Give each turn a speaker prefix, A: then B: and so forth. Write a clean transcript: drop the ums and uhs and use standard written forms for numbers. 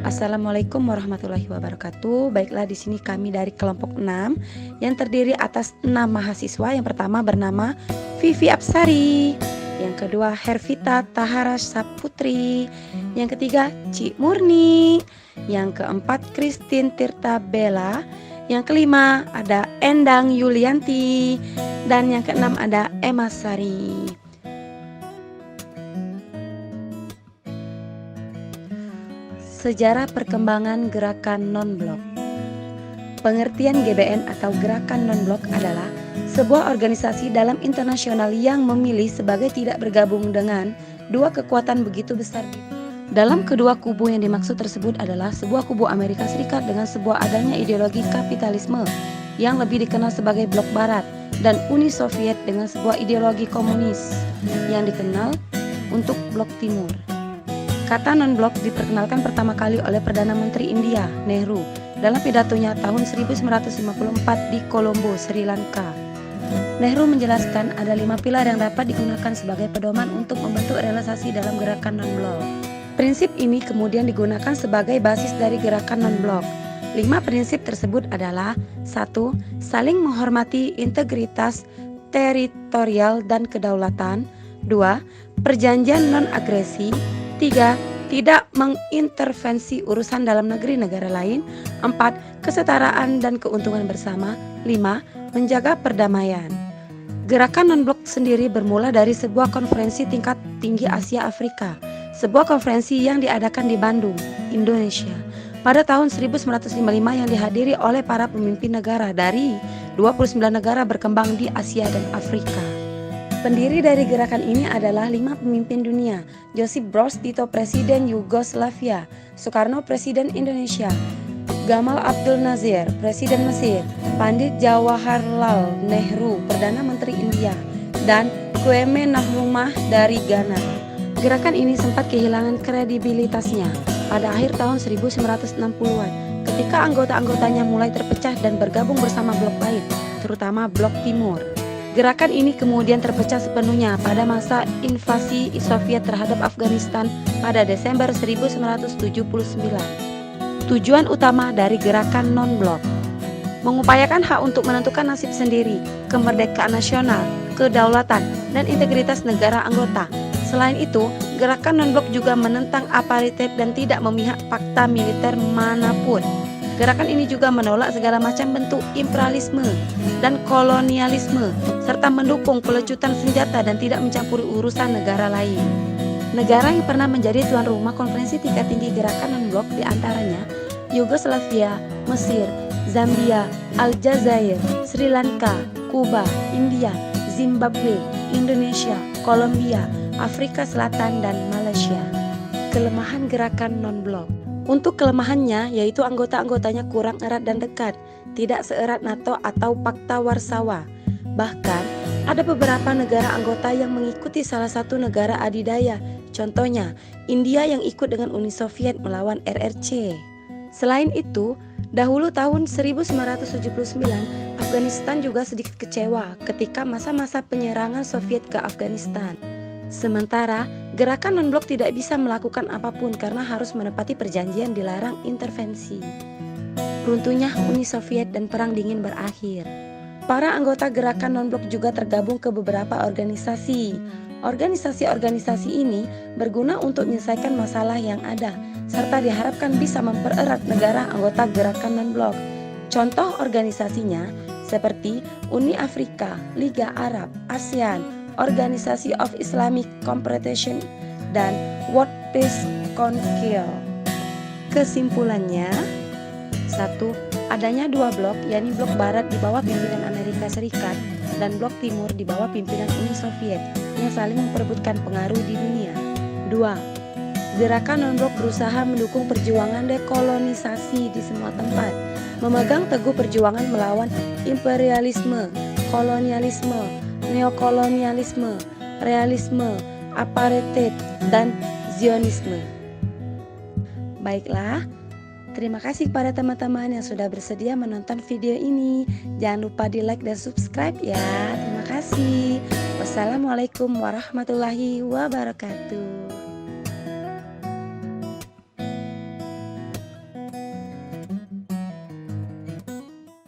A: Assalamualaikum warahmatullahi wabarakatuh. Baiklah, di sini kami dari kelompok 6 yang terdiri atas 6 mahasiswa. Yang pertama bernama Vivi Apsari, yang kedua Hervita Tahara Saputri, yang ketiga Cik Murni, yang keempat Christine Tirta Bella, yang kelima ada Endang Yulianti, dan yang keenam ada Emma Sari. Sejarah perkembangan gerakan non-blok. Pengertian GBN atau gerakan non-blok adalah sebuah organisasi dalam internasional yang memilih sebagai tidak bergabung dengan dua kekuatan begitu besar. Dalam kedua kubu yang dimaksud tersebut adalah sebuah kubu Amerika Serikat dengan sebuah adanya ideologi kapitalisme yang lebih dikenal sebagai blok barat, dan Uni Soviet dengan sebuah ideologi komunis yang dikenal untuk blok timur. Kata non-blok diperkenalkan pertama kali oleh Perdana Menteri India, Nehru, dalam pidatonya tahun 1954 di Colombo, Sri Lanka. Nehru menjelaskan ada 5 pilar yang dapat digunakan sebagai pedoman untuk membentuk realisasi dalam gerakan non-blok. Prinsip ini kemudian digunakan sebagai basis dari gerakan non-blok. 5 prinsip tersebut adalah: 1. Saling menghormati integritas teritorial dan kedaulatan. 2. Perjanjian non-agresi. 3. Tidak mengintervensi urusan dalam negeri negara lain. 4. Kesetaraan dan keuntungan bersama. 5. Menjaga perdamaian. Gerakan non-blok sendiri bermula dari sebuah konferensi tingkat tinggi Asia Afrika, sebuah konferensi yang diadakan di Bandung, Indonesia, pada tahun 1955 yang dihadiri oleh para pemimpin negara dari 29 negara berkembang di Asia dan Afrika. Pendiri dari gerakan ini adalah 5 pemimpin dunia: Josip Broz Tito, Presiden Yugoslavia; Soekarno, Presiden Indonesia; Gamal Abdul Nasir, Presiden Mesir; Pandit Jawaharlal Nehru, Perdana Menteri India; dan Kwame Nkrumah dari Ghana. Gerakan ini sempat kehilangan kredibilitasnya pada akhir tahun 1960-an ketika anggota-anggotanya mulai terpecah dan bergabung bersama blok lain, terutama blok timur. Gerakan ini kemudian terpecah sepenuhnya pada masa invasi Soviet terhadap Afghanistan pada Desember 1979. Tujuan utama dari gerakan non-blok: mengupayakan hak untuk menentukan nasib sendiri, kemerdekaan nasional, kedaulatan, dan integritas negara anggota. Selain itu, gerakan non-blok juga menentang apartheid dan tidak memihak fakta militer manapun. Gerakan ini juga menolak segala macam bentuk imperialisme dan kolonialisme, serta mendukung pelecutan senjata dan tidak mencampuri urusan negara lain. Negara yang pernah menjadi tuan rumah konferensi tingkat tinggi gerakan non-blok diantaranya Yugoslavia, Mesir, Zambia, Aljazair, Sri Lanka, Kuba, India, Zimbabwe, Indonesia, Kolombia, Afrika Selatan, dan Malaysia. Kelemahan gerakan non-blok. Untuk kelemahannya, yaitu anggota-anggotanya kurang erat dan dekat, tidak seerat NATO atau Pakta Warsawa. Bahkan, ada beberapa negara anggota yang mengikuti salah satu negara adidaya, contohnya India yang ikut dengan Uni Soviet melawan RRC. Selain itu, dahulu tahun 1979, Afghanistan juga sedikit kecewa ketika masa-masa penyerangan Soviet ke Afghanistan. Sementara, gerakan non-blok tidak bisa melakukan apapun karena harus menepati perjanjian dilarang intervensi. Runtuhnya Uni Soviet dan Perang Dingin berakhir. Para anggota gerakan non-blok juga tergabung ke beberapa organisasi. Organisasi-organisasi ini berguna untuk menyelesaikan masalah yang ada, serta diharapkan bisa mempererat negara anggota gerakan non-blok. Contoh organisasinya seperti Uni Afrika, Liga Arab, ASEAN, Organisasi of Islamic Cooperation, dan World Peace Council. Kesimpulannya: 1. Adanya dua blok, yakni blok barat di bawah pimpinan Amerika Serikat dan blok timur di bawah pimpinan Uni Soviet yang saling memperebutkan pengaruh di dunia. 2. Gerakan non-blok berusaha mendukung perjuangan dekolonisasi di semua tempat, memegang teguh perjuangan melawan imperialisme, kolonialisme, neokolonialisme, realisme, apartheid, dan Zionisme. Baiklah, terima kasih kepada teman-teman yang sudah bersedia menonton video ini. Jangan lupa di like dan subscribe ya. Terima kasih. Wassalamualaikum warahmatullahi wabarakatuh.